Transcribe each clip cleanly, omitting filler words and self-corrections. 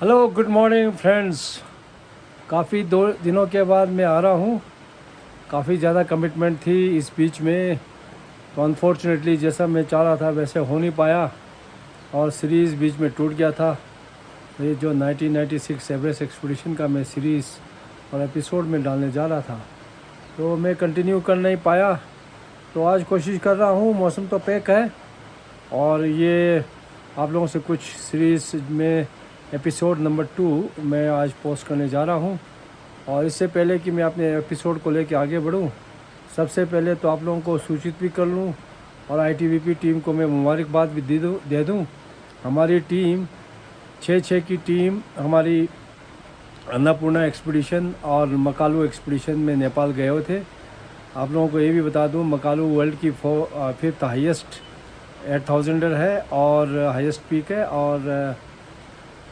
Hello good morning friends. काफ़ी दो दिनों के बाद मैं आ रहा हूँ। काफ़ी ज़्यादा कमिटमेंट थी इस बीच में, तो अनफॉर्चुनेटली जैसा मैं चाह रहा था वैसे हो नहीं पाया और सीरीज़ बीच में टूट गया था। ये जो 1996 एवरेस्ट एक्सपीडिशन का मैं सीरीज़ और एपिसोड में डालने जा रहा था, तो मैं कंटिन्यू कर नहीं पाया। तो आज कोशिश कर रहा हूँ, मौसम तो पैक है और ये आप लोगों से कुछ सीरीज़ में एपिसोड नंबर 2 मैं आज पोस्ट करने जा रहा हूँ। और इससे पहले कि मैं अपने एपिसोड को लेकर आगे बढ़ूँ, सबसे पहले तो आप लोगों को सूचित भी कर लूँ और आईटीबीपी टीम को मैं मुबारकबाद भी दे दूँ। हमारी टीम 6 की टीम हमारी अन्नपूर्णा एक्सपीडिशन और मकालू एक्सपीडिशन में नेपाल गए हुए थे। आप लोगों को ये भी बता दूँ, मकालू वर्ल्ड की 5th हाईएस्ट 8000 है और हाईएस्ट पीक है, और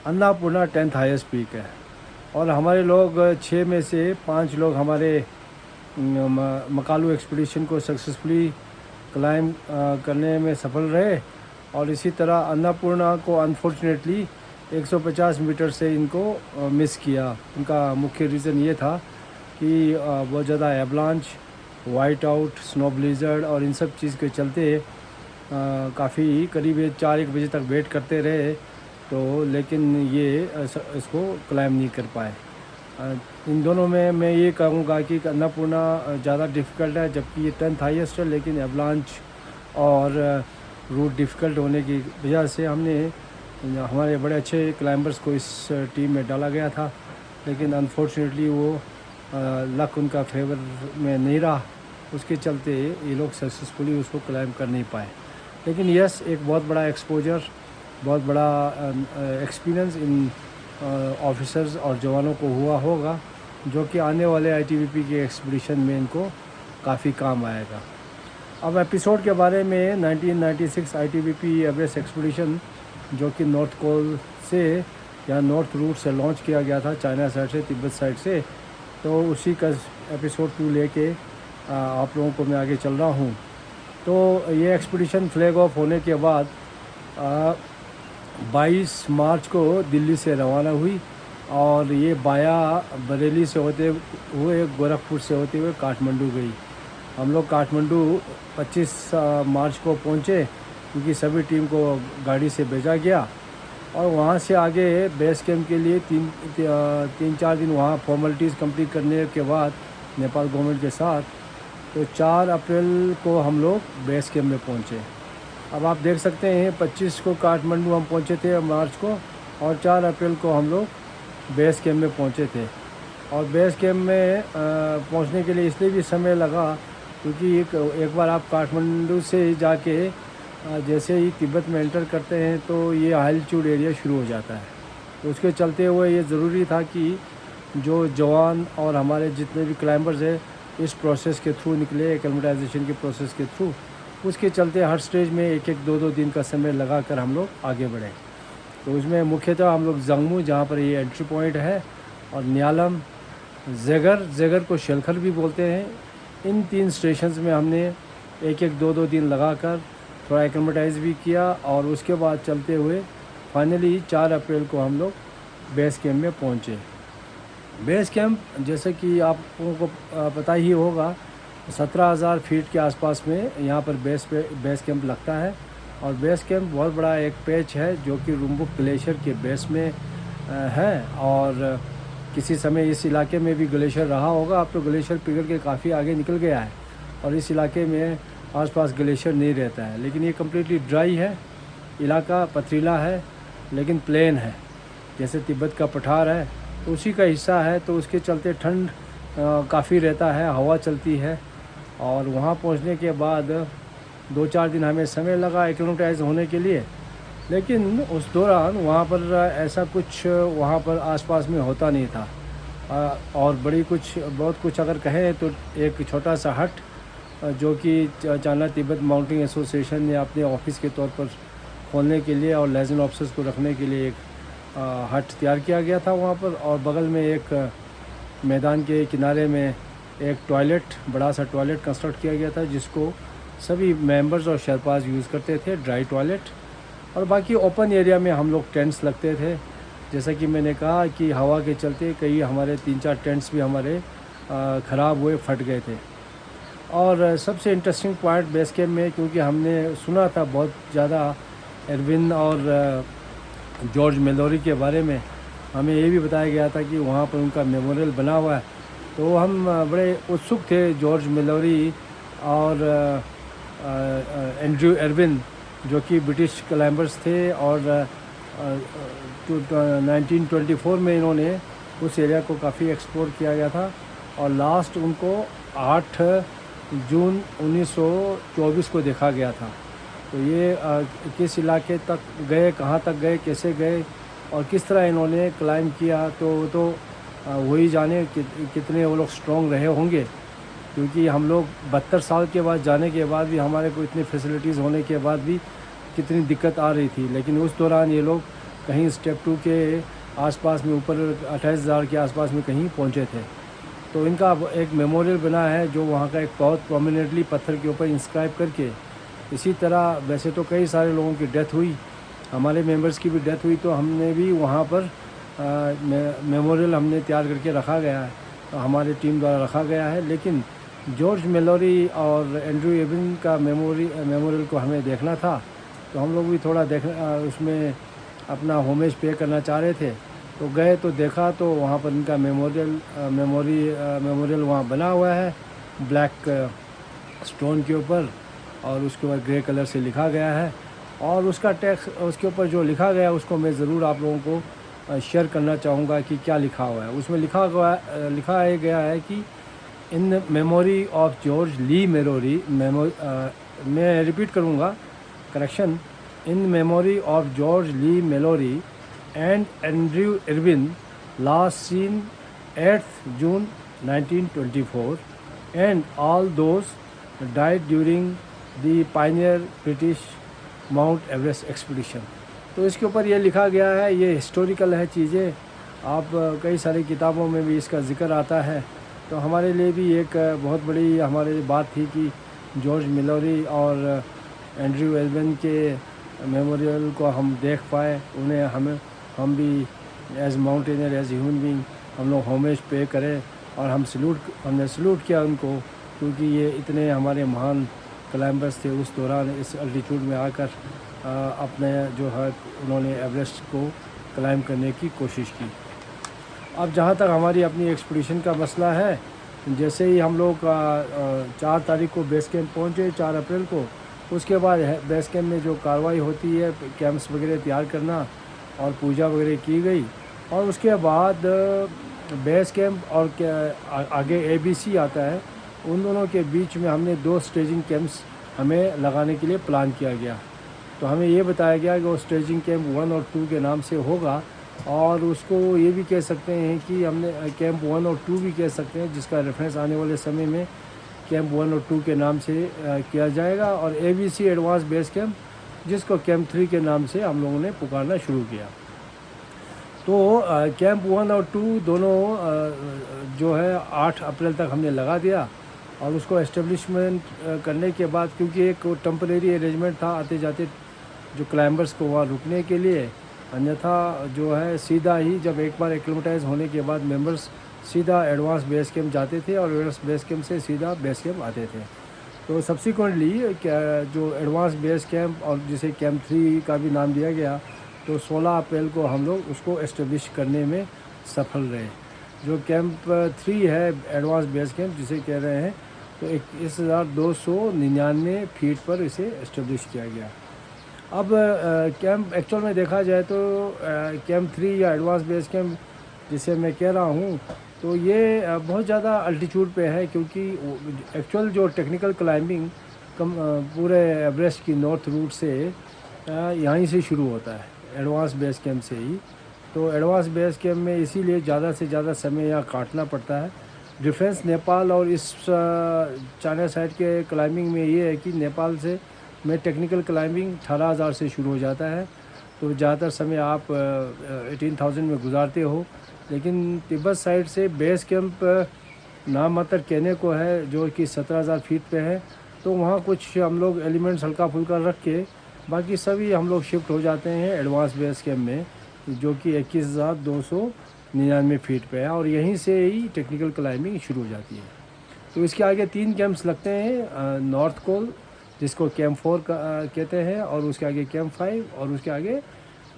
अन्नपूर्णा 10th हाईएस्ट पीक है। और हमारे लोग 6 में से 5 लोग हमारे मकालू एक्सपीडिशन को सक्सेसफुली क्लाइम करने में सफल रहे। और इसी तरह अन्नपूर्णा को अनफॉर्चुनेटली 150 मीटर से इनको मिस किया। उनका मुख्य रीज़न ये था कि बहुत ज़्यादा avalanche, white out, snow Blizzard और इन सब चीज़ के चलते काफ़ी करीब 4-1 बजे तक वेट करते रहे, तो लेकिन ये इसको क्लाइम नहीं कर पाए। इन दोनों में मैं ये कहूँगा कि अन्नपूर्णा ज़्यादा डिफ़िकल्ट है, जबकि ये 10th हाईएस्ट है, लेकिन एवलांच और रूट डिफ़िकल्ट होने की वजह से हमने हमारे बड़े अच्छे क्लाइंबर्स को इस टीम में डाला गया था, लेकिन अनफॉर्चुनेटली वो लक उनका फेवर में नहीं रहा। उसके चलते ये लोग सक्सेसफुली उसको क्लाइम कर नहीं पाए। लेकिन यस, एक बहुत बड़ा एक्सपोजर, बहुत बड़ा एक्सपीरियंस इन ऑफिसर्स और जवानों को हुआ होगा, जो कि आने वाले आईटीबीपी के एक्सपीडिशन में इनको काफ़ी काम आएगा। अब एपिसोड के बारे में, 1996 आईटीबीपी एवरेस्ट एक्सपीडिशन जो कि नॉर्थ कोल से या नॉर्थ रूट से लॉन्च किया गया था, चाइना साइड से, तिब्बत साइड से, तो उसी का एपिसोड 2 लेके आप लोगों को मैं आगे चल रहा हूँ। तो ये एक्सपीडिशन फ्लैग ऑफ होने के बाद 22 मार्च को दिल्ली से रवाना हुई और ये बाया बरेली से होते हुए, गोरखपुर से होते हुए काठमांडू गई। हम लोग काठमांडू 25 मार्च को पहुँचे, क्योंकि सभी टीम को गाड़ी से भेजा गया। और वहाँ से आगे बेस कैंप के लिए 3-4 दिन वहाँ फॉर्मेलिटीज़ कंप्लीट करने के बाद नेपाल गवर्नमेंट के साथ, तो 4 अप्रैल को हम लोग बेस कैंप में पहुँचे। अब आप देख सकते हैं 25 को काठमांडू हम पहुँचे थे मार्च को, और 4 अप्रैल को हम लोग बेस कैंप में पहुँचे थे। और बेस कैंप में पहुँचने के लिए इसलिए भी समय लगा, क्योंकि एक बार आप काठमांडू से जाके जैसे ही तिब्बत में एंटर करते हैं तो ये एल्टीट्यूड एरिया शुरू हो जाता है। तो उसके चलते हुए ये ज़रूरी था कि जो जवान और हमारे जितने भी क्लाइंबर्स हैं इस प्रोसेस के थ्रू निकले, एक्लेमेटाइजेशन के प्रोसेस के थ्रू। उसके चलते हर स्टेज में 1-1, 2-2 दिन का समय लगा कर हम लोग आगे बढ़े। तो उसमें मुख्यतः हम लोग जंगमू, जहाँ पर ये एंट्री पॉइंट है, और न्यालम, जेगर को शेलखर भी बोलते हैं, इन 3 स्टेशंस में हमने 1-1, 2-2 दिन लगाकर थोड़ा एक्लेमेटाइज भी किया। और उसके बाद चलते हुए फाइनली 4 अप्रैल को हम लोग बेस कैंप में पहुँचे। बेस कैंप जैसे कि आप लोगों को पता ही होगा, 17,000 फीट के आसपास में यहाँ पर बेस कैंप लगता है। और बेस कैंप बहुत बड़ा एक पैच है जो कि रुम्बुक ग्लेशियर के बेस में है। और किसी समय इस इलाके में भी ग्लेशियर रहा होगा, अब तो ग्लेशियर पिघल के काफ़ी आगे निकल गया है और इस इलाके में आसपास ग्लेशियर नहीं रहता है। लेकिन ये कम्प्लीटली ड्राई है, इलाका पथरीला है लेकिन प्लेन है, जैसे तिब्बत का पठार है तो उसी का हिस्सा है। तो उसके चलते ठंड काफ़ी रहता है, हवा चलती है। और वहाँ पहुँचने के बाद 2-4 दिन हमें समय लगा एक्लेमेटाइज होने के लिए। लेकिन उस दौरान वहाँ पर ऐसा कुछ वहाँ पर आसपास में होता नहीं था। और बहुत कुछ अगर कहें तो एक छोटा सा हट जो कि चाइना तिब्बत माउंटेन एसोसिएशन ने अपने ऑफिस के तौर पर खोलने के लिए और लेजेंड ऑफिसर्स को रखने के लिए एक हट तैयार किया गया था वहाँ पर। और बगल में एक मैदान के किनारे में एक टॉयलेट, बड़ा सा टॉयलेट कंस्ट्रक्ट किया गया था, जिसको सभी मेंबर्स और शेरपास यूज़ करते थे, ड्राई टॉयलेट। और बाकी ओपन एरिया में हम लोग टेंट्स लगते थे जैसा कि मैंने कहा कि हवा के चलते कई हमारे 3-4 टेंट्स भी हमारे ख़राब हुए, फट गए थे। और सबसे इंटरेस्टिंग पॉइंट बेस कैंप में, क्योंकि हमने सुना था बहुत ज़्यादा एरविन और जॉर्ज मेलोरी के बारे में, हमें ये भी बताया गया था कि वहाँ पर उनका मेमोरियल बना हुआ है। तो हम बड़े उत्सुक थे जॉर्ज मेलोरी और एंड्रयू एरविन, जो कि ब्रिटिश क्लाइंबर्स थे, और 1924 में इन्होंने उस एरिया को काफ़ी एक्सप्लोर किया गया था, और लास्ट उनको 8 जून 1924 को देखा गया था। तो ये किस इलाके तक गए, कहाँ तक गए, कैसे गए और किस तरह इन्होंने क्लाइंब किया, तो वही जाने कितने वो लोग स्ट्रॉन्ग रहे होंगे, क्योंकि हम लोग 72 साल के बाद जाने के बाद भी हमारे को इतनी फैसिलिटीज़ होने के बाद भी कितनी दिक्कत आ रही थी। लेकिन उस दौरान ये लोग कहीं स्टेप 2 के आसपास में, ऊपर 28,000 के आसपास में कहीं पहुंचे थे। तो इनका एक मेमोरियल बना है, जो वहाँ का एक बहुत प्रोमिनेंटली पत्थर के ऊपर इंस्क्राइब करके। इसी तरह वैसे तो कई सारे लोगों की डेथ हुई, हमारे मेंबर्स की भी डेथ हुई, तो हमने भी वहाँ पर मेमोरियल हमने तैयार करके रखा गया है, तो हमारी टीम द्वारा रखा गया है। लेकिन जॉर्ज मेलोरी और एंड्रयू एरविन का मेमोरियल को हमें देखना था, तो हम लोग भी थोड़ा उसमें अपना होमेज पे करना चाह रहे थे। तो गए तो देखा, तो वहाँ पर इनका मेमोरियल वहाँ बना हुआ है ब्लैक स्टोन के ऊपर, और उसके बाद ग्रे कलर से लिखा गया है। और उसका टेक्स्ट, उसके ऊपर जो लिखा गया है उसको मैं ज़रूर आप लोगों को शेयर करना चाहूँगा कि क्या लिखा हुआ है। उसमें लिखा गया है कि in memory of George Leigh Mallory, मैं रिपीट करूँगा, correction, in memory of George Leigh Mallory and Andrew Irvine, last seen 8th June 1924, and all those died during the pioneer British Mount Everest expedition. तो इसके ऊपर ये लिखा गया है, ये हिस्टोरिकल है चीज़ें, आप कई सारी किताबों में भी इसका ज़िक्र आता है। तो हमारे लिए भी एक बहुत बड़ी हमारी बात थी कि जॉर्ज मेलोरी और एंड्रयू एरविन के मेमोरियल को हम देख पाए, उन्हें हम भी as mountaineer, as human being हम लोग होमेज पे करें। और हमने सल्यूट किया उनको, क्योंकि ये इतने हमारे महान क्लाइंबर्स थे उस दौरान, इस अल्टीट्यूड में आकर अपने जो है उन्होंने एवरेस्ट को क्लाइंब करने की कोशिश की। अब जहाँ तक हमारी अपनी एक्सपीडिशन का मसला है, जैसे ही हम लोग 4 तारीख को बेस कैंप पहुँचे, 4 अप्रैल को, उसके बाद बेस कैंप में जो कार्रवाई होती है, कैंप्स वगैरह तैयार करना और पूजा वगैरह की गई। और उसके बाद बेस कैंप और आगे ABC आता है, उन दोनों के बीच में हमने 2 स्टेजिंग कैंप्स हमें लगाने के लिए प्लान किया गया। तो हमें ये बताया गया कि वो स्टेजिंग कैंप 1 और 2 के नाम से होगा, और उसको ये भी कह सकते हैं कि हमने कैंप 1 और 2 भी कह सकते हैं, जिसका रेफरेंस आने वाले समय में कैंप 1 और 2 के नाम से किया जाएगा। और ABC एडवांस बेस कैंप, जिसको कैंप 3 के नाम से हम लोगों ने पुकारना शुरू किया। तो कैंप 1 और 2 दोनों जो है 8 अप्रैल तक हमने लगा दिया, और उसको एस्टेब्लिशमेंट करने के बाद, क्योंकि एक टेम्परेरी अरेंजमेंट था आते जाते जो क्लाइंबर्स को वहाँ रुकने के लिए, अन्यथा जो है सीधा ही जब एक बार एक्लिमेटाइज होने के बाद मेंबर्स सीधा एडवांस बेस कैंप जाते थे, और एडवांस बेस कैंप से सीधा बेस कैंप आते थे। तो सब्सिक्वेंटली जो एडवांस बेस कैंप, और जिसे कैंप 3 का भी नाम दिया गया, तो 16 अप्रैल को हम लोग उसको एस्टेब्लिश करने में सफल रहे। जो कैंप 3 है एडवांस बेस कैंप जिसे कह रहे हैं, तो 21,299 फीट पर इसे एस्टेब्लिश किया गया। अब कैंप एक्चुअल में देखा जाए तो कैंप 3 या एडवांस बेस कैंप जिसे मैं कह रहा हूँ, तो ये बहुत ज़्यादा अल्टीट्यूड पे है, क्योंकि एक्चुअल जो टेक्निकल क्लाइंबिंग पूरे एवरेस्ट की नॉर्थ रूट से यहीं से शुरू होता है, एडवांस बेस कैंप से ही। तो एडवांस बेस कैंप में इसीलिए ज़्यादा से ज़्यादा समय यहाँ काटना पड़ता है। डिफरेंस नेपाल और इस चाइना साइड के क्लाइंबिंग में ये है कि नेपाल से में टेक्निकल क्लाइंबिंग 18,000 से शुरू हो जाता है, तो ज़्यादातर समय आप 18,000 में गुजारते हो। लेकिन तिब्बत साइड से बेस कैंप नाम मात्र कहने को है, जो कि 17,000 फीट पे है, तो वहाँ कुछ हम लोग एलिमेंट्स हल्का फुल्का रख के बाकी सभी हम लोग शिफ्ट हो जाते हैं एडवांस बेस कैंप में, जो कि 21,299 फीट पे है, और यहीं से ही टेक्निकल क्लाइंबिंग शुरू हो जाती है। तो इसके आगे 3 कैंप्स लगते हैं, नॉर्थ कोल जिसको कैंप 4 कहते हैं, और उसके आगे कैंप 5, और उसके आगे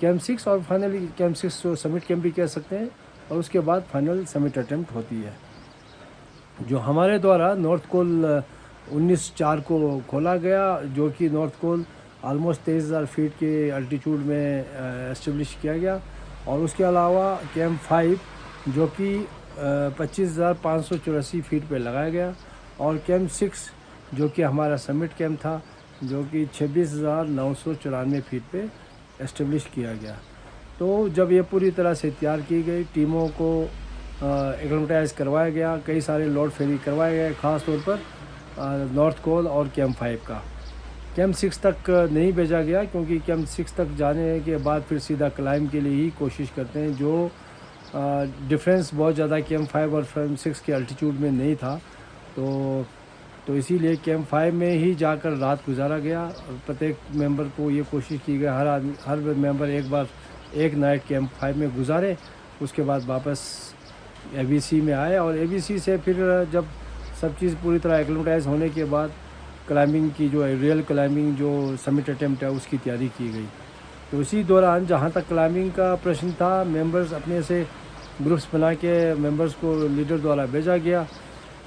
कैंप 6, और फाइनली कैंप 6 जो समिट कैंप भी कह सकते हैं, और उसके बाद फाइनल समिट अटेम्प्ट होती है। जो हमारे द्वारा नॉर्थ कोल 19/4 को खोला गया, जो कि नॉर्थ कोल ऑलमोस्ट 23,000 फीट के अल्टीट्यूड में एस्टेब्लिश किया गया, और उसके अलावा कैंप 5 जो कि 25,584 फीट पे लगाया गया, और कैंप 6 जो कि हमारा समिट कैंप था, जो कि 26,994 फीट पे एस्टेब्लिश किया गया। तो जब ये पूरी तरह से तैयार की गई, टीमों को एक्लेमेटाइज करवाया गया, कई सारे लोड फेरी करवाए गए, ख़ास तौर पर नॉर्थ कोल और कैंप 5 का। कैंप 6 तक नहीं भेजा गया, क्योंकि कैंप 6 तक जाने के बाद फिर सीधा क्लाइंब के लिए ही कोशिश करते हैं, जो डिफरेंस बहुत ज़्यादा कैंप 5 और कैंप 6 के अल्टीट्यूड में नहीं था। तो इसीलिए कैंप 5 में ही जाकर रात गुजारा गया, और प्रत्येक मेंबर को ये कोशिश की गई, हर मेंबर एक नाइट कैंप 5 में गुजारे, उसके बाद वापस एबीसी में आए, और एबीसी से फिर जब सब चीज़ पूरी तरह एक्लेमेटाइज होने के बाद क्लाइंबिंग की जो रियल क्लाइंबिंग जो समिट अटेम्प्ट है उसकी तैयारी की गई। तो इसी दौरान जहाँ तक क्लाइंबिंग का प्रश्न था, मेंबर्स अपने से ग्रुप्स बना के मेंबर्स को लीडर द्वारा भेजा गया,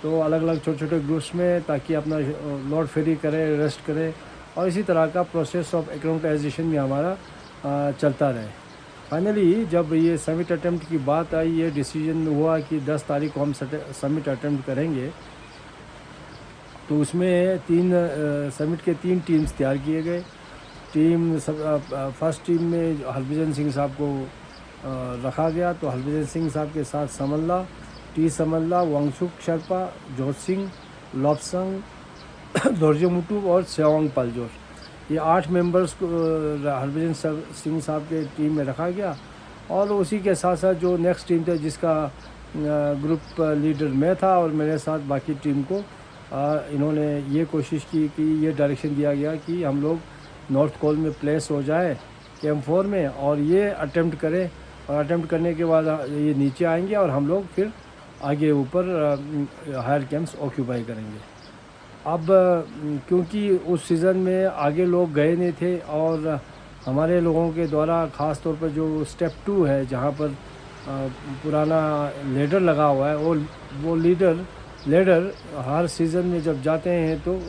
तो अलग अलग छोटे छोटे ग्रुप्स में, ताकि अपना लोड फेरी करें, रेस्ट करें, और इसी तरह का प्रोसेस ऑफ एक्लेमेटाइजेशन भी हमारा चलता रहे। फाइनली जब ये समिट अटेम्प्ट की बात आई, ये डिसीजन हुआ कि 10 तारीख को हम समिट अटेम्प्ट करेंगे। तो उसमें समिट के 3 टीम्स तैयार किए गए। फर्स्ट टीम में हरभजन सिंह साहब को रखा गया, तो हरभजन सिंह साहब के साथ समल्ला, समल्ला, वांगचुक शेरपा, जोत सिंह, लोपसंग, दोरजे और सेवांग पालजोर, ये 8 मेंबर्स को हरभजन सिंह साहब के टीम में रखा गया। और उसी के साथ साथ जो नेक्स्ट टीम था, जिसका ग्रुप लीडर मैं था, और मेरे साथ बाकी टीम को इन्होंने ये कोशिश की कि ये डायरेक्शन दिया गया कि हम लोग नॉर्थ कोल में प्लेस हो जाए कैंप 4 में, और ये अटेम्प्ट करें, और अटेम्प्ट करने के बाद ये नीचे आएंगे, और हम लोग फिर आगे ऊपर हायर कैंप्स ऑक्यूपाई करेंगे। अब क्योंकि उस सीज़न में आगे लोग गए नहीं थे, और हमारे लोगों के द्वारा ख़ास तौर पर जो स्टेप 2 है, जहाँ पर पुराना लीडर लगा हुआ है, वो लीडर हर सीज़न में जब जाते हैं तो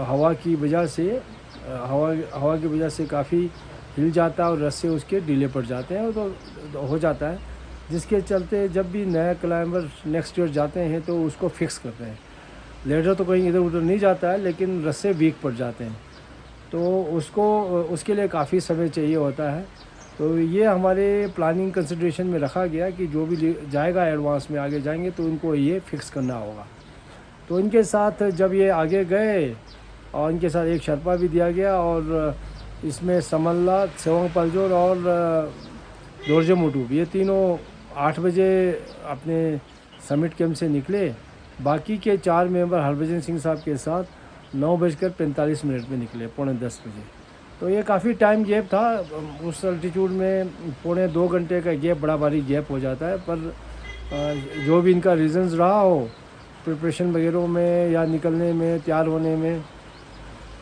हवा की वजह से काफ़ी हिल जाता है, और रस्से उसके ढीले पड़ जाते हैं, तो हो जाता है, जिसके चलते जब भी नया क्लाइंबर नेक्स्ट ईयर जाते हैं तो उसको फिक्स करते हैं। लीडर तो कहीं इधर उधर नहीं जाता है, लेकिन रस्से वीक पड़ जाते हैं, तो उसके लिए काफ़ी समय चाहिए होता है। तो ये हमारे प्लानिंग कंसिडरेशन में रखा गया कि जो भी जाएगा एडवांस में आगे जाएंगे तो इनको ये फिक्स करना होगा। तो इनके साथ जब ये आगे गए, और इनके साथ एक शर्पा भी दिया गया, और इसमें समल्ला, सेवांग पालजोर और दोरजे मुटूब, ये तीनों 8 बजे अपने समिट कैंप से निकले। बाकी के 4 मेंबर हरभजन सिंह साहब के साथ 9:45 में निकले, 9:45 बजे। तो ये काफ़ी टाइम गैप था, उस अल्टीट्यूड में 1.25 घंटे का गैप बड़ा भारी गैप हो जाता है। पर जो भी इनका रीज़न्स रहा हो, प्रिपरेशन वगैरह में या निकलने में, तैयार होने में,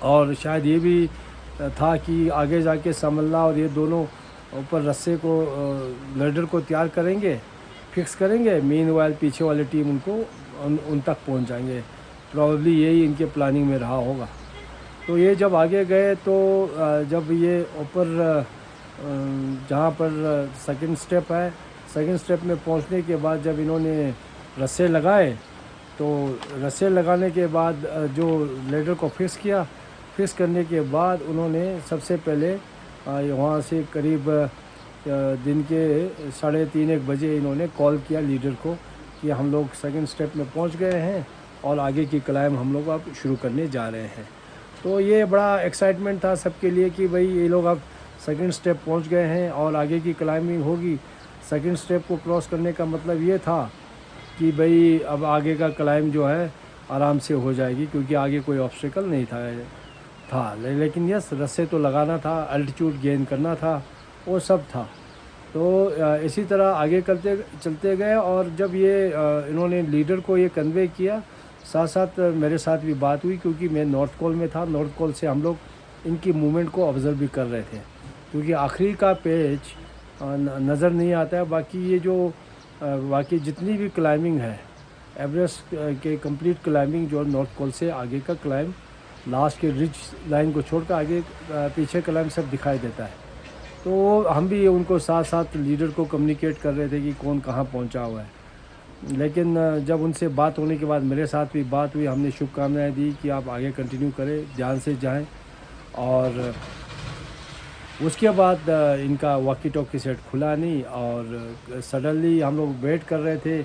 और शायद ये भी था कि आगे जाके समल्ला और ये दोनों ऊपर रस्से को लीडर को तैयार करेंगे, फिक्स करेंगे, मीनवाइल पीछे वाली टीम उन तक पहुंच जाएंगे। प्रॉबली यही इनके प्लानिंग में रहा होगा। तो ये जब आगे गए, तो जब ये ऊपर जहाँ पर सेकंड स्टेप है, सेकंड स्टेप में पहुंचने के बाद जब इन्होंने रस्से लगाए, तो रस्से लगाने के बाद जो लीडर को फिक्स करने के बाद उन्होंने सबसे पहले वहाँ से करीब दिन के 3:30-1 बजे इन्होंने कॉल किया लीडर को कि हम लोग सेकंड स्टेप में पहुँच गए हैं, और आगे की क्लाइंब हम लोग अब शुरू करने जा रहे हैं। तो ये बड़ा एक्साइटमेंट था सबके लिए कि भाई ये लोग अब सेकंड स्टेप पहुंच गए हैं और आगे की क्लाइंबिंग होगी। सेकंड स्टेप को क्रॉस करने का मतलब ये था कि भाई अब आगे का क्लाइंब जो है आराम से हो जाएगी, क्योंकि आगे कोई ऑब्स्टिकल नहीं था। लेकिन यस, रस्से तो लगाना था, अल्टीट्यूड गेन करना था, वो सब था। तो इसी तरह आगे करते चलते गए, और जब ये इन्होंने लीडर को ये कन्वे किया, साथ साथ मेरे साथ भी बात हुई, क्योंकि मैं नॉर्थ कॉल में था। नॉर्थ कॉल से हम लोग इनकी मूवमेंट को ऑब्ज़र्व भी कर रहे थे, क्योंकि आखिरी का पेज नज़र नहीं आता है। बाकी ये जो बाकी जितनी भी क्लाइंबिंग है एवरेस्ट के कंप्लीट क्लाइंबिंग, जो नॉर्थ कॉल से आगे का क्लाइंब, लास्ट के रिज लाइन को छोड़कर आगे पीछे क्लाइंब सब दिखाई देता है। तो हम भी उनको साथ साथ लीडर को कम्युनिकेट कर रहे थे कि कौन कहाँ पहुंचा हुआ है। लेकिन जब उनसे बात होने के बाद मेरे साथ भी बात हुई, हमने शुभकामनाएं दी कि आप आगे कंटिन्यू करें, ध्यान से जाएं। और उसके बाद इनका वॉकी टॉकी सेट खुला नहीं, और सडनली हम लोग वेट कर रहे थे,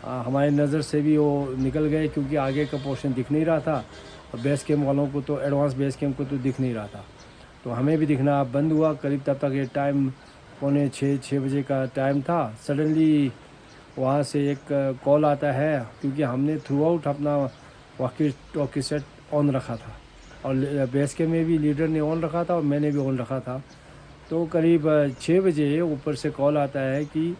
हमारी नज़र से भी वो निकल गए, क्योंकि आगे का पोर्शन दिख नहीं रहा था, और बेस कैम्प वालों को तो, एडवांस बेस कैम्प को तो दिख नहीं रहा था, तो हमें भी दिखना बंद हुआ। करीब तब तक ये टाइम 5:45-6 बजे का टाइम था। सडनली वहाँ से एक कॉल आता है, क्योंकि हमने थ्रू आउट अपना वॉकी टॉकी सेट ऑन रखा था, और बेस कैम्प में भी लीडर ने ऑन रखा था और मैंने भी ऑन रखा था। तो करीब 6 बजे ऊपर से कॉल आता है कि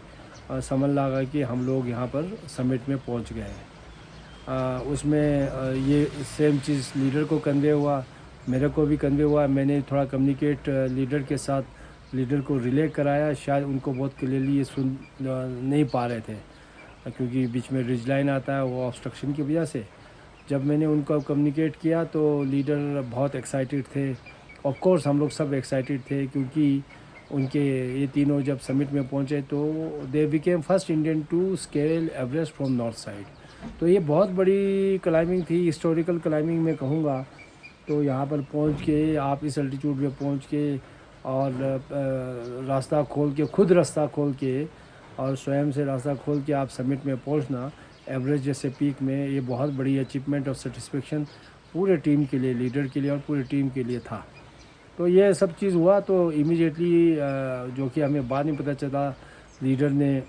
समझ लगा कि हम लोग यहाँ पर समिट में पहुँच गए हैं। उसमें ये सेम चीज़ लीडर को कन्वे हुआ, मेरे को भी कन्वे हुआ। मैंने थोड़ा कम्युनिकेट लीडर के साथ, लीडर को रिले कराया। शायद उनको बहुत क्लियरली ये सुन नहीं पा रहे थे, क्योंकि बीच में रिज लाइन आता है, वो ऑब्स्ट्रक्शन की वजह से। जब मैंने उनको कम्युनिकेट किया तो लीडर बहुत एक्साइटेड थे। ऑफ कोर्स हम लोग सब एक्साइटेड थे, क्योंकि उनके ये तीनों जब समिट में पहुंचे तो they became first Indian to scale Everest from north side. तो ये बहुत बड़ी क्लाइंबिंग थी, हिस्टोरिकल क्लाइंबिंग मैं कहूँगा। तो यहाँ पर पहुँच के, आप इस अल्टीट्यूड में पहुँच के, और रास्ता खोल के, खुद रास्ता खोल के और स्वयं से रास्ता खोल के आप समिट में पहुँचना एवरेस्ट जैसे पीक में, ये बहुत बड़ी अचीवमेंट और सेटिस्फेक्शन पूरे टीम के लिए, लीडर के लिए और पूरे टीम के लिए था। तो ये सब चीज़ हुआ, तो इमीडिएटली जो कि हमें बाद में पता चला, लीडर ने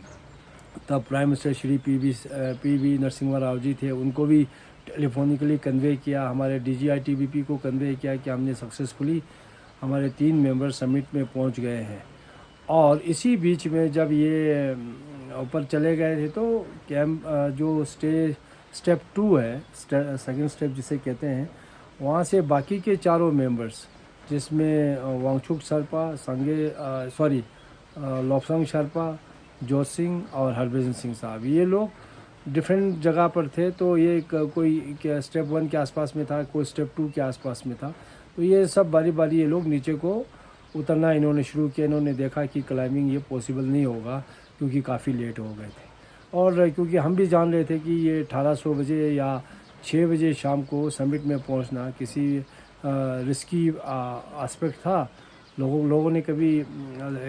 तब prime minister Shri P V Narasimha Rao ji थे, उनको भी टेलीफोनिकली कन्वे किया, हमारे DGITBP को कन्वे किया कि हमने सक्सेसफुली हमारे 3 मेंबर समिट में पहुंच गए हैं। और इसी बीच में जब ये ऊपर चले गए थे, तो कैंप जो स्टेप 2 है, सेकंड स्टेप जिसे कहते हैं, वहाँ से बाकी के चारों मेंबर्स, जिसमें वांगचुक शर्पा, लोपसंग शर्पा, जोत सिंह और हरभजन सिंह साहब, ये लोग डिफरेंट जगह पर थे। तो ये कोई स्टेप 1 के आसपास में था, कोई स्टेप 2 के आसपास में था। तो ये सब बारी बारी ये लोग नीचे को उतरना इन्होंने शुरू किया। इन्होंने देखा कि क्लाइंबिंग ये पॉसिबल नहीं होगा, क्योंकि काफ़ी लेट हो गए थे, और क्योंकि हम भी जान रहे थे कि ये 1800 बजे या 6 बजे शाम को समिट में पहुंचना किसी रिस्की एस्पेक्ट था। लोगों ने कभी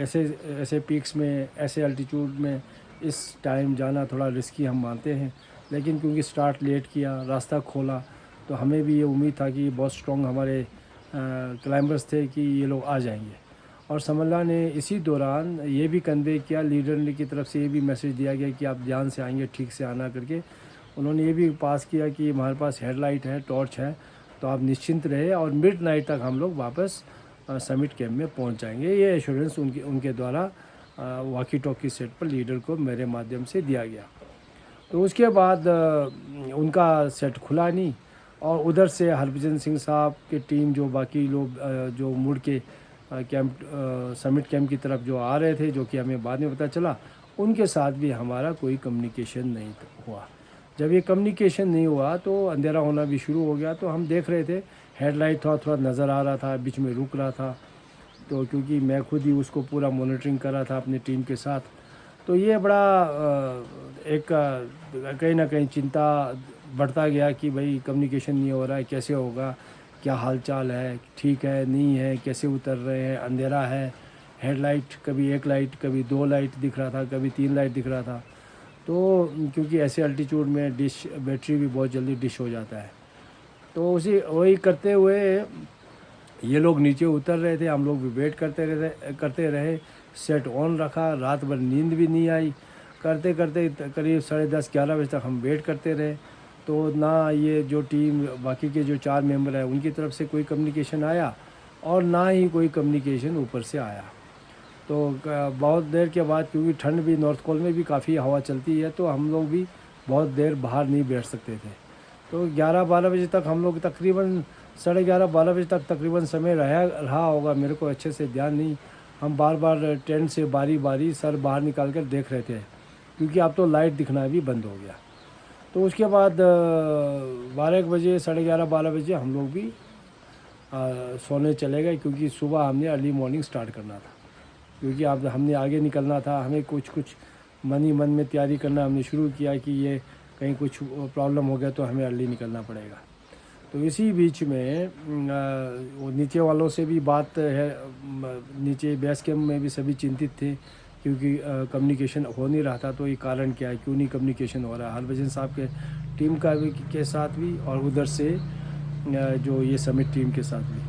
ऐसे पीक्स में, ऐसे अल्टीट्यूड में इस टाइम जाना थोड़ा रिस्की हम मानते हैं। लेकिन क्योंकि स्टार्ट लेट किया, रास्ता खोला, तो हमें भी ये उम्मीद था कि बहुत स्ट्रॉन्ग हमारे क्लाइंबर्स थे कि ये लोग आ जाएंगे। और समल्ला ने इसी दौरान ये भी कन्वे किया, लीडर ने की तरफ से ये भी मैसेज दिया गया कि आप ध्यान से आएंगे, ठीक से आना करके। उन्होंने ये भी पास किया कि हमारे पास हेडलाइट है, टॉर्च है, तो आप निश्चिंत रहे, और मिडनाइट तक हम लोग वापस समिट कैंप में पहुंच जाएंगे। ये एश्योरेंस उनके द्वारा वॉकी टॉकी सेट पर लीडर को मेरे माध्यम से दिया गया। तो उसके बाद उनका सेट खुला नहीं, और उधर से हरभजन सिंह साहब की टीम, जो बाकी लोग जो मुड़ के समिट कैंप की तरफ जो आ रहे थे, जो कि हमें बाद में पता चला, उनके साथ भी हमारा कोई कम्युनिकेशन नहीं हुआ। जब ये कम्युनिकेशन नहीं हुआ तो अंधेरा होना भी शुरू हो गया। तो हम देख रहे थे, हेडलाइट थोड़ा थोड़ा नज़र आ रहा था, बीच में रुक रहा था। तो क्योंकि मैं खुद ही उसको पूरा मॉनिटरिंग कर रहा था अपनी टीम के साथ, तो ये बड़ा एक कहीं ना कहीं चिंता बढ़ता गया कि भाई कम्युनिकेशन नहीं हो रहा है, कैसे होगा, क्या हालचाल है, ठीक है नहीं है, कैसे उतर रहे हैं, अंधेरा है, हेडलाइट कभी 1 लाइट, कभी 2 लाइट दिख रहा था, कभी 3 लाइट दिख रहा था। तो क्योंकि ऐसे अल्टीट्यूड में बैटरी भी बहुत जल्दी डिश हो जाता है। तो वही करते हुए ये लोग नीचे उतर रहे थे, हम लोग भी वेट करते रहे, सेट ऑन रखा, रात भर नींद भी नहीं आई, करते करते करीब 10:30-11 बजे तक हम वेट करते रहे। तो ना ये जो टीम, बाकी के जो 4 मेंबर हैं, उनकी तरफ से कोई कम्युनिकेशन आया, और ना ही कोई कम्युनिकेशन ऊपर से आया। तो बहुत देर के बाद, क्योंकि ठंड भी नॉर्थ कोल में भी काफ़ी हवा चलती है, तो हम लोग भी बहुत देर बाहर नहीं बैठ सकते थे। तो 11-12 बजे तक हम लोग तकरीबन 11:30-12 बजे तक तकरीबन समय रहा होगा, मेरे को अच्छे से ध्यान नहीं। हम बार बार टेंट से बारी बारी सर बाहर निकाल कर देख रहे थे, क्योंकि अब तो लाइट दिखना भी बंद हो गया। तो उसके बाद 12 बजे 11:30-12 बजे हम लोग भी सोने चले गए, क्योंकि सुबह हमने अर्ली मॉर्निंग स्टार्ट करना था, क्योंकि अब हमने आगे निकलना था। हमें कुछ मन ही मन में तैयारी करना हमने शुरू किया कि ये कहीं कुछ प्रॉब्लम हो गया तो हमें अर्ली निकलना पड़ेगा। तो इसी बीच में वो नीचे वालों से भी बात है, नीचे बेस कैम्प में भी सभी चिंतित थे, क्योंकि कम्युनिकेशन हो नहीं रहा था। तो ये कारण क्या है, क्यों नहीं कम्युनिकेशन हो रहा है, हरभजन साहब के टीम का भी के साथ भी, और उधर से जो ये समिट टीम के साथ भी।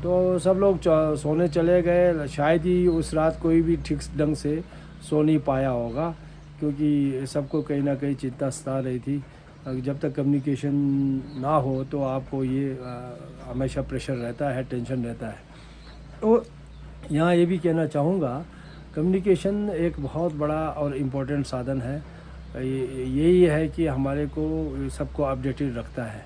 तो सब लोग सोने चले गए। शायद ही उस रात कोई भी ठीक ढंग से सो नहीं पाया होगा, क्योंकि सबको कहीं ना कहीं चिंता सता रही थी। जब तक कम्युनिकेशन ना हो तो आपको ये हमेशा प्रेशर रहता है, टेंशन रहता है। तो यहाँ ये भी कहना चाहूँगा, कम्युनिकेशन एक बहुत बड़ा और इम्पोर्टेंट साधन है। यही है कि हमारे को सबको अपडेटेड रखता है।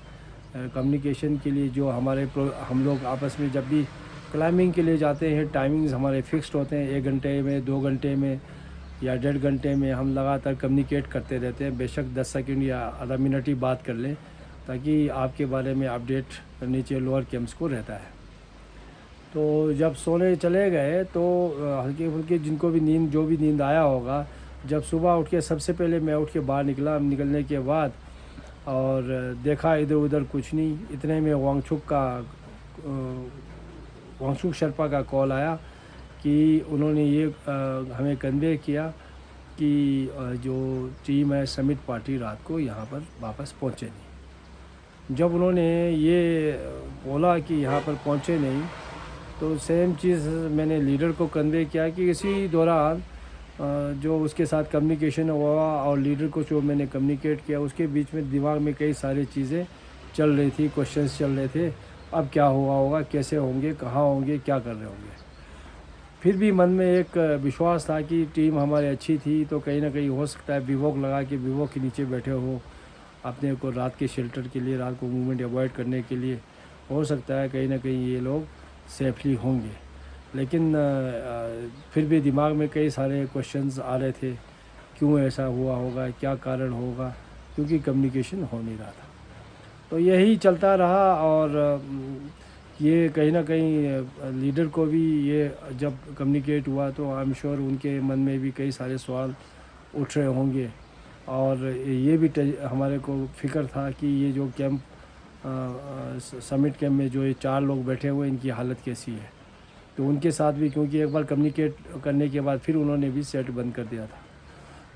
कम्युनिकेशन के लिए जो हम लोग आपस में जब भी क्लाइंबिंग के लिए जाते हैं, टाइमिंग्स हमारे फिक्स्ड होते हैं। 1 घंटे में, 2 घंटे में या 1.5 घंटे में हम लगातार कम्युनिकेट करते रहते हैं। बेशक 10 सेकंड या आधा मिनट ही बात कर लें, ताकि आपके बारे में अपडेट नीचे लोअर कैंप्स को रहता है। तो जब सोने चले गए तो हल्के फुल्के जिनको भी जो भी नींद आया होगा, जब सुबह उठ के सबसे पहले मैं उठ के बाहर निकलने के बाद और देखा इधर उधर कुछ नहीं। इतने में वांगचुक शर्पा का कॉल आया कि उन्होंने ये हमें कन्वे किया कि जो टीम है समिट पार्टी रात को यहाँ पर वापस पहुँचे नहीं। जब उन्होंने ये बोला कि यहाँ पर पहुँचे नहीं, तो सेम चीज़ मैंने लीडर को कन्वे किया कि इसी दौरान जो उसके साथ कम्युनिकेशन हुआ और लीडर को जो मैंने कम्युनिकेट किया, उसके बीच में दिमाग में कई सारी चीज़ें चल रही थी, क्वेश्चंस चल रहे थे। अब क्या हुआ होगा, कैसे होंगे, कहाँ होंगे, क्या कर रहे होंगे। फिर भी मन में एक विश्वास था कि टीम हमारी अच्छी थी, तो कहीं ना कहीं हो सकता है बिवॉक लगा के बिवॉक के नीचे बैठे हो, अपने को रात के शेल्टर के लिए, रात को मूवमेंट अवॉइड करने के लिए, हो सकता है कहीं ना कहीं ये लोग सेफली होंगे। लेकिन फिर भी दिमाग में कई सारे क्वेश्चंस आ रहे थे, क्यों ऐसा हुआ होगा, क्या कारण होगा, क्योंकि कम्युनिकेशन हो नहीं रहा था। तो यही चलता रहा, और ये कहीं ना कहीं लीडर को भी ये जब कम्युनिकेट हुआ तो आई एम श्योर उनके मन में भी कई सारे सवाल उठ रहे होंगे। और ये भी हमारे को फिक्र था कि ये जो कैंप समिट कैंप में जो ये 4 लोग बैठे हुए, इनकी हालत कैसी है। तो उनके साथ भी, क्योंकि एक बार कम्युनिकेट करने के बाद फिर उन्होंने भी सेट बंद कर दिया था।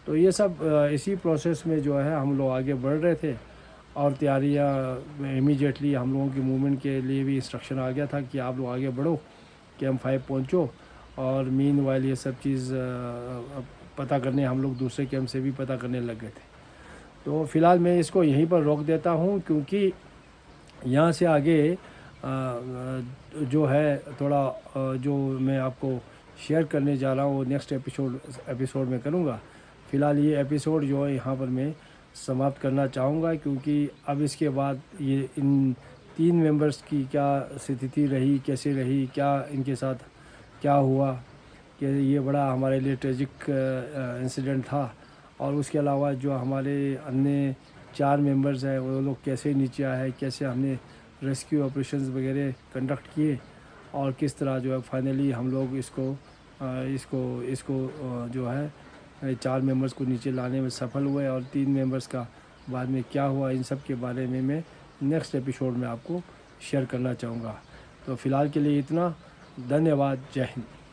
तो ये सब इसी प्रोसेस में जो है हम लोग आगे बढ़ रहे थे, और तैयारियाँ इमीडिएटली हम लोगों की मूवमेंट के लिए भी इंस्ट्रक्शन आ गया था कि आप लोग आगे बढ़ो, कैंप 5 पहुँचो। और मीनवाइल ये सब चीज़ पता करने हम लोग दूसरे कैंप से भी पता करने लग गए थे। तो फ़िलहाल मैं इसको यहीं पर रोक देता हूँ, क्योंकि यहाँ से आगे जो है थोड़ा जो मैं आपको शेयर करने जा रहा हूँ वो नेक्स्ट एपिसोड में करूँगा। फ़िलहाल ये एपिसोड जो है यहाँ पर मैं समाप्त करना चाहूँगा, क्योंकि अब इसके बाद ये इन 3 मेंबर्स की क्या स्थिति रही, कैसे रही, क्या इनके साथ क्या हुआ, कि ये बड़ा हमारे लिए ट्रेजिक इंसिडेंट था। और उसके अलावा जो हमारे अन्य 4 मेंबर्स हैं वो लोग कैसे नीचे आए, कैसे हमने रेस्क्यू ऑपरेशंस वगैरह कंडक्ट किए, और किस तरह जो है फाइनली हम लोग इसको जो है 4 मेंबर्स को नीचे लाने में सफल हुए, और 3 मेंबर्स का बाद में क्या हुआ, इन सब के बारे में मैं नेक्स्ट एपिसोड में आपको शेयर करना चाहूँगा। तो फ़िलहाल के लिए इतना। धन्यवाद। जय हिंद।